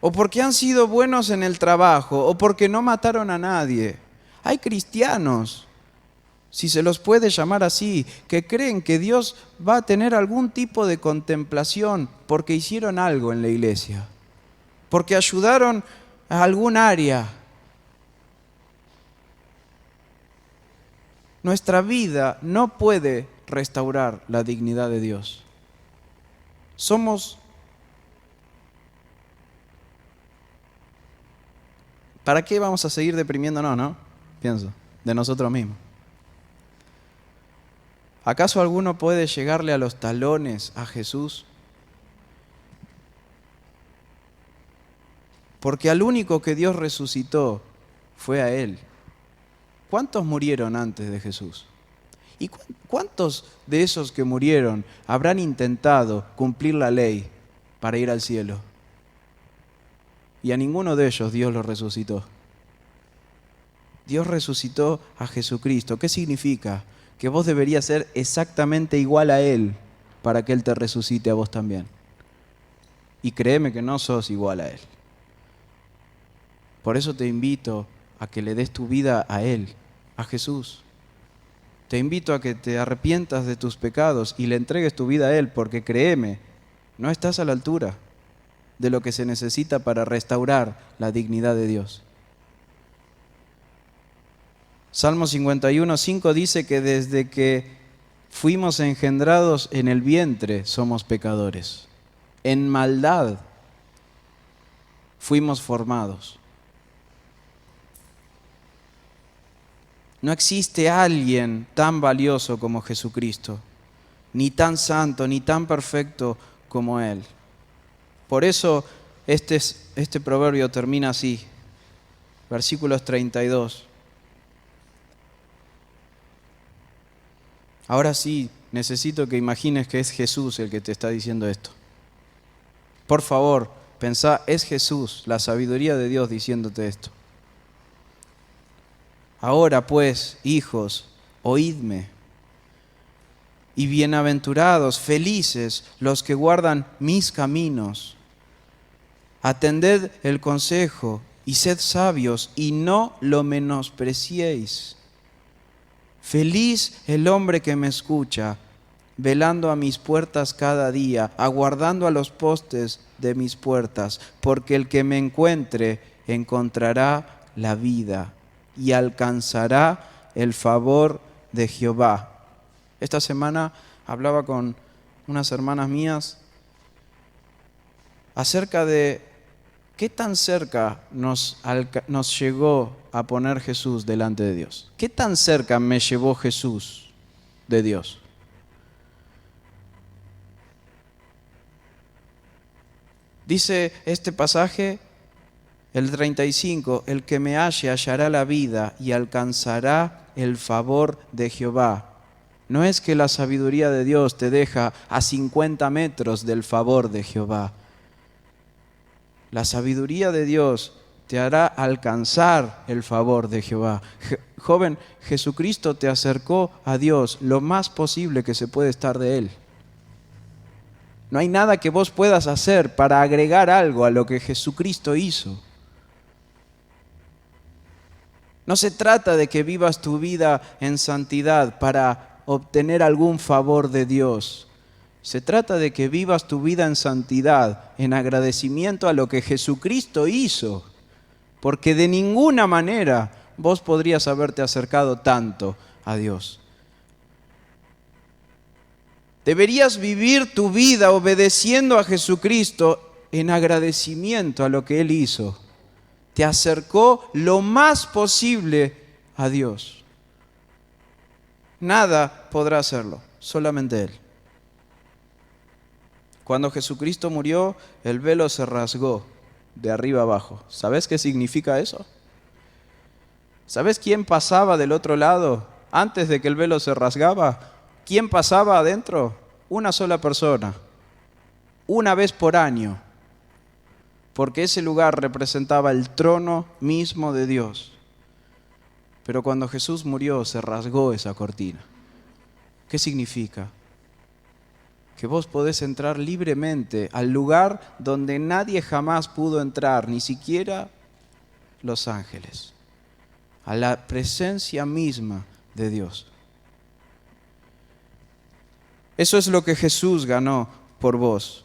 o porque han sido buenos en el trabajo, o porque no mataron a nadie. Hay cristianos, si se los puede llamar así, que creen que Dios va a tener algún tipo de contemplación porque hicieron algo en la iglesia, porque ayudaron a algún área. Nuestra vida no puede restaurar la dignidad de Dios. ¿Para qué vamos a seguir deprimiéndonos, no? Pienso, de nosotros mismos. ¿Acaso alguno puede llegarle a los talones a Jesús? Porque al único que Dios resucitó fue a Él. ¿Cuántos murieron antes de Jesús? ¿Y cuántos de esos que murieron habrán intentado cumplir la ley para ir al cielo? Y a ninguno de ellos Dios los resucitó. Dios resucitó a Jesucristo. ¿Qué significa? Que vos deberías ser exactamente igual a Él para que Él te resucite a vos también. Y créeme que no sos igual a Él. Por eso te invito a que le des tu vida a Él, a Jesús. Te invito a que te arrepientas de tus pecados y le entregues tu vida a Él, porque créeme, no estás a la altura de lo que se necesita para restaurar la dignidad de Dios. Salmo 51:5 dice que desde que fuimos engendrados en el vientre somos pecadores. En maldad fuimos formados. No existe alguien tan valioso como Jesucristo, ni tan santo, ni tan perfecto como Él. Por eso este proverbio termina así, versículos 32. Ahora sí, necesito que imagines que es Jesús el que te está diciendo esto. Por favor, pensá, es Jesús, la sabiduría de Dios diciéndote esto. Ahora pues, hijos, oídme. Y bienaventurados, felices los que guardan mis caminos. Atended el consejo y sed sabios y no lo menospreciéis. Feliz el hombre que me escucha, velando a mis puertas cada día, aguardando a los postes de mis puertas, porque el que me encuentre encontrará la vida y alcanzará el favor de Jehová. Esta semana hablaba con unas hermanas mías acerca de qué tan cerca nos llegó a poner Jesús delante de Dios. ¿Qué tan cerca me llevó Jesús de Dios? Dice este pasaje, el 35, el que me halle hallará la vida y alcanzará el favor de Jehová. No es que la sabiduría de Dios te deja a 50 metros del favor de Jehová. La sabiduría de Dios te hará alcanzar el favor de Jehová. Joven, Jesucristo te acercó a Dios lo más posible que se puede estar de Él. No hay nada que vos puedas hacer para agregar algo a lo que Jesucristo hizo. No se trata de que vivas tu vida en santidad para obtener algún favor de Dios. Se trata de que vivas tu vida en santidad, en agradecimiento a lo que Jesucristo hizo, porque de ninguna manera vos podrías haberte acercado tanto a Dios. Deberías vivir tu vida obedeciendo a Jesucristo en agradecimiento a lo que Él hizo. Te acercó lo más posible a Dios. Nada podrá hacerlo, solamente Él. Cuando Jesucristo murió, el velo se rasgó de arriba abajo. ¿Sabes qué significa eso? ¿Sabes quién pasaba del otro lado antes de que el velo se rasgaba? ¿Quién pasaba adentro? Una sola persona, una vez por año, porque ese lugar representaba el trono mismo de Dios. Pero cuando Jesús murió, se rasgó esa cortina. ¿Qué significa? Que vos podés entrar libremente al lugar donde nadie jamás pudo entrar, ni siquiera los ángeles, a la presencia misma de Dios. Eso es lo que Jesús ganó por vos.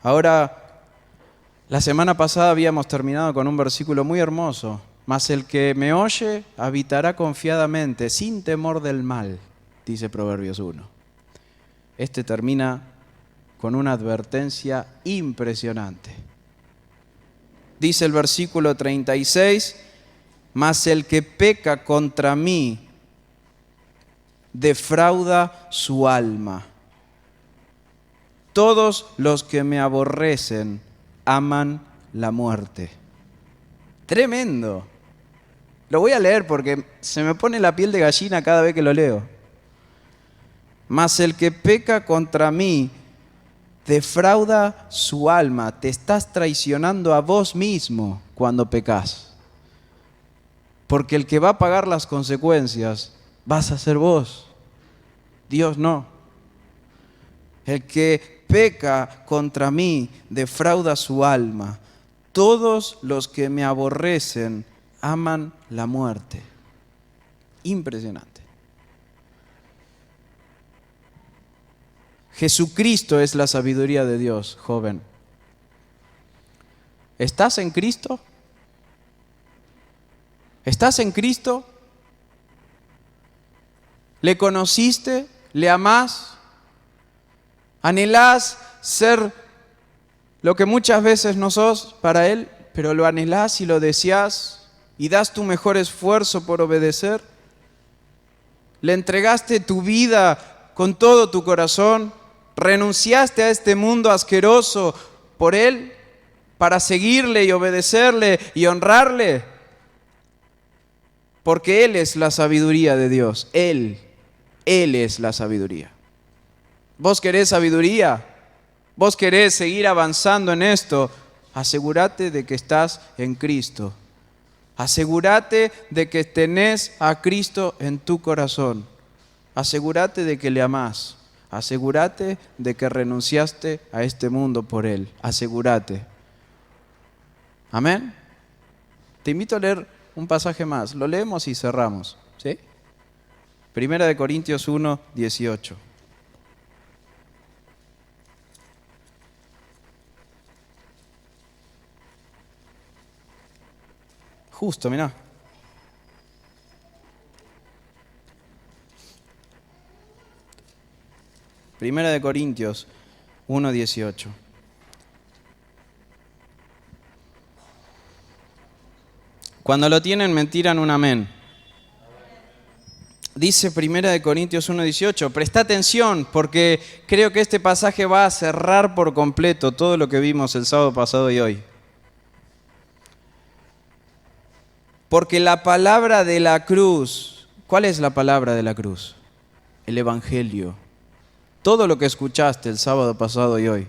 Ahora, la semana pasada habíamos terminado con un versículo muy hermoso. Mas el que me oye habitará confiadamente, sin temor del mal, dice Proverbios 1. Este termina con una advertencia impresionante. Dice el versículo 36, mas el que peca contra mí defrauda su alma. Todos los que me aborrecen aman la muerte. Tremendo. Lo voy a leer porque se me pone la piel de gallina cada vez que lo leo. Mas el que peca contra mí defrauda su alma. Te estás traicionando a vos mismo cuando pecas. Porque el que va a pagar las consecuencias vas a ser vos. Dios no. El que peca contra mí defrauda su alma. Todos los que me aborrecen aman la muerte. Impresionante. Jesucristo es la sabiduría de Dios, joven. ¿Estás en Cristo? ¿Estás en Cristo? ¿Le conociste? ¿Le amás? ¿Anhelás ser lo que muchas veces no sos para Él, pero lo anhelás y lo deseás y das tu mejor esfuerzo por obedecer? ¿Le entregaste tu vida con todo tu corazón? ¿Renunciaste a este mundo asqueroso por Él para seguirle y obedecerle y honrarle? Porque Él es la sabiduría de Dios. Él. Él es la sabiduría. ¿Vos querés sabiduría? ¿Vos querés seguir avanzando en esto? Asegúrate de que estás en Cristo. Asegúrate de que tenés a Cristo en tu corazón. Asegúrate de que le amás. Asegúrate de que renunciaste a este mundo por Él. Asegúrate. Amén. Te invito a leer un pasaje más. Lo leemos y cerramos. ¿Sí? Primera de Corintios 1, 18. Justo, mirá. Primera de Corintios 1, 18. Cuando lo tienen, me tiran un amén. Dice Primera de Corintios 1, 18. Presta atención porque creo que este pasaje va a cerrar por completo todo lo que vimos el sábado pasado y hoy. Porque la palabra de la cruz, ¿cuál es la palabra de la cruz? El Evangelio. Todo lo que escuchaste el sábado pasado y hoy.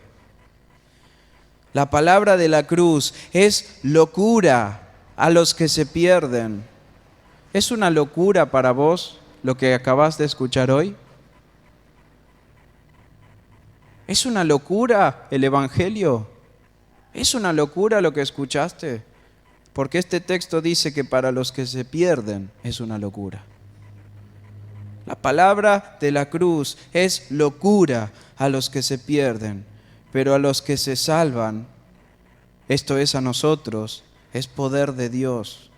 La palabra de la cruz es locura a los que se pierden. ¿Es una locura para vos lo que acabas de escuchar hoy? ¿Es una locura el Evangelio? ¿Es una locura lo que escuchaste? Porque este texto dice que para los que se pierden es una locura. La palabra de la cruz es locura a los que se pierden, pero a los que se salvan, esto es a nosotros, es poder de Dios.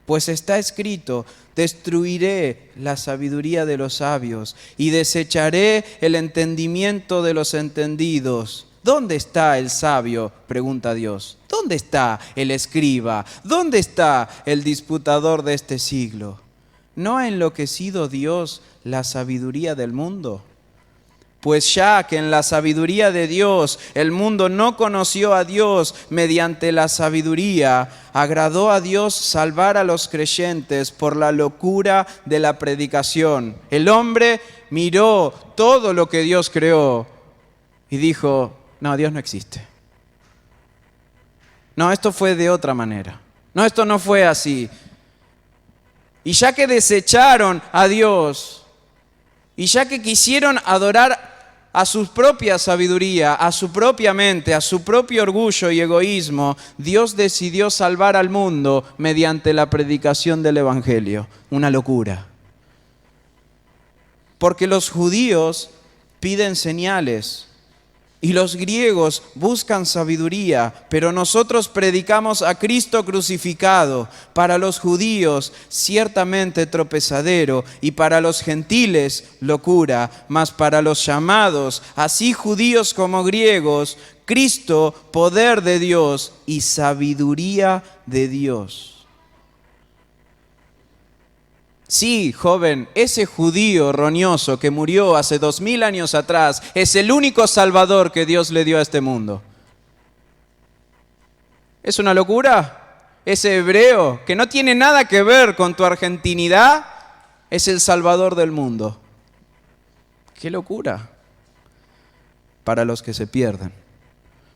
Pues está escrito: destruiré la sabiduría de los sabios y desecharé el entendimiento de los entendidos. ¿Dónde está el sabio?, pregunta Dios. ¿Dónde está el escriba? ¿Dónde está el disputador de este siglo? ¿No ha enloquecido Dios la sabiduría del mundo? Pues ya que en la sabiduría de Dios el mundo no conoció a Dios mediante la sabiduría, agradó a Dios salvar a los creyentes por la locura de la predicación. El hombre miró todo lo que Dios creó y dijo: no, Dios no existe. No, esto fue de otra manera. No, esto no fue así. Y ya que desecharon a Dios, y ya que quisieron adorar a su propia sabiduría, a su propia mente, a su propio orgullo y egoísmo, Dios decidió salvar al mundo mediante la predicación del Evangelio. Una locura. Porque los judíos piden señales y los griegos buscan sabiduría, pero nosotros predicamos a Cristo crucificado, para los judíos ciertamente tropezadero y para los gentiles locura, mas para los llamados, así judíos como griegos, Cristo, poder de Dios y sabiduría de Dios. Sí, joven, ese judío roñoso que murió hace 2000 años atrás es el único salvador que Dios le dio a este mundo. ¿Es una locura? Ese hebreo que no tiene nada que ver con tu argentinidad es el salvador del mundo. ¡Qué locura! Para los que se pierden.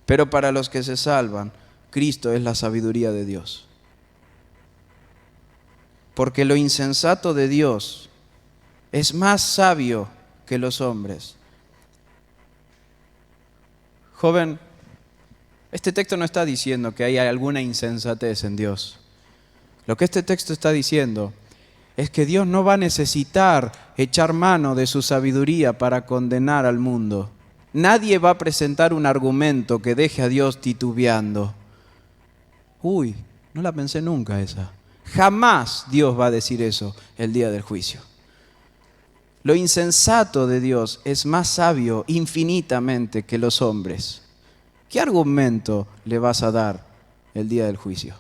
Pero para los que se salvan, Cristo es la sabiduría de Dios. Porque lo insensato de Dios es más sabio que los hombres. Joven, este texto no está diciendo que hay alguna insensatez en Dios. Lo que este texto está diciendo es que Dios no va a necesitar echar mano de su sabiduría para condenar al mundo. Nadie va a presentar un argumento que deje a Dios titubeando. Uy, no la pensé nunca esa. Jamás Dios va a decir eso el día del juicio. Lo insensato de Dios es más sabio infinitamente que los hombres. ¿Qué argumento le vas a dar el día del juicio?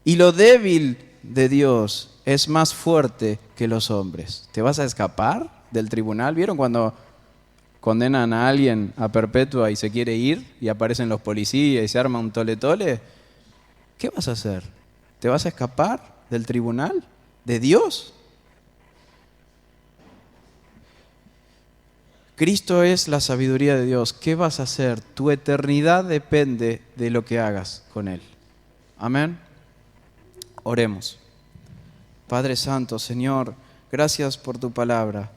Y lo débil de Dios es más fuerte que los hombres. ¿Te vas a escapar del tribunal? ¿Vieron cuando condenan a alguien a perpetua y se quiere ir y aparecen los policías y se arma un tole-tole? ¿Qué vas a hacer? ¿Te vas a escapar del tribunal? ¿De Dios? Cristo es la sabiduría de Dios. ¿Qué vas a hacer? Tu eternidad depende de lo que hagas con Él. Amén. Oremos. Padre Santo, Señor, gracias por tu palabra.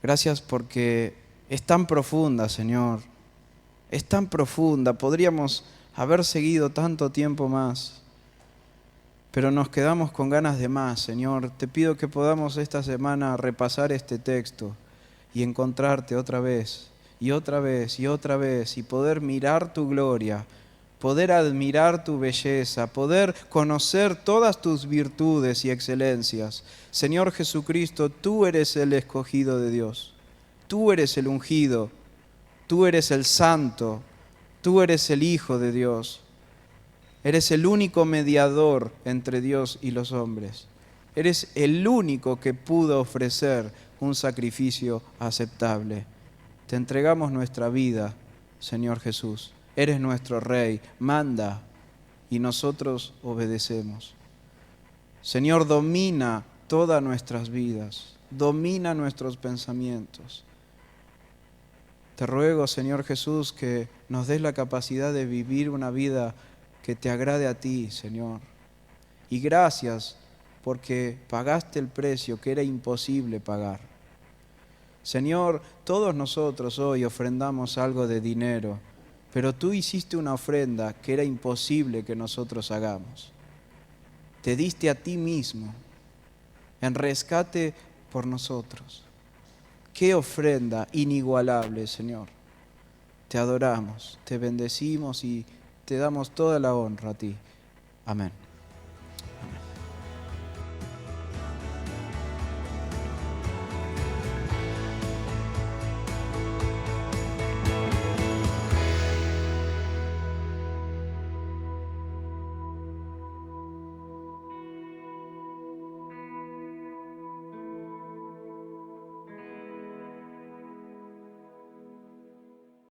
Gracias porque es tan profunda, Señor. Es tan profunda. Podríamos haber seguido tanto tiempo más. Pero nos quedamos con ganas de más, Señor. Te pido que podamos esta semana repasar este texto y encontrarte otra vez, y otra vez, y otra vez, y poder mirar tu gloria, poder admirar tu belleza, poder conocer todas tus virtudes y excelencias. Señor Jesucristo, tú eres el escogido de Dios, tú eres el ungido, tú eres el santo, tú eres el Hijo de Dios. Eres el único mediador entre Dios y los hombres. Eres el único que pudo ofrecer un sacrificio aceptable. Te entregamos nuestra vida, Señor Jesús. Eres nuestro Rey. Manda y nosotros obedecemos. Señor, domina todas nuestras vidas. Domina nuestros pensamientos. Te ruego, Señor Jesús, que nos des la capacidad de vivir una vida que te agrade a ti, Señor. Y gracias porque pagaste el precio que era imposible pagar. Señor, todos nosotros hoy ofrendamos algo de dinero, pero tú hiciste una ofrenda que era imposible que nosotros hagamos. Te diste a ti mismo en rescate por nosotros. Qué ofrenda inigualable, Señor. Te adoramos, te bendecimos y te damos toda la honra a ti. Amén.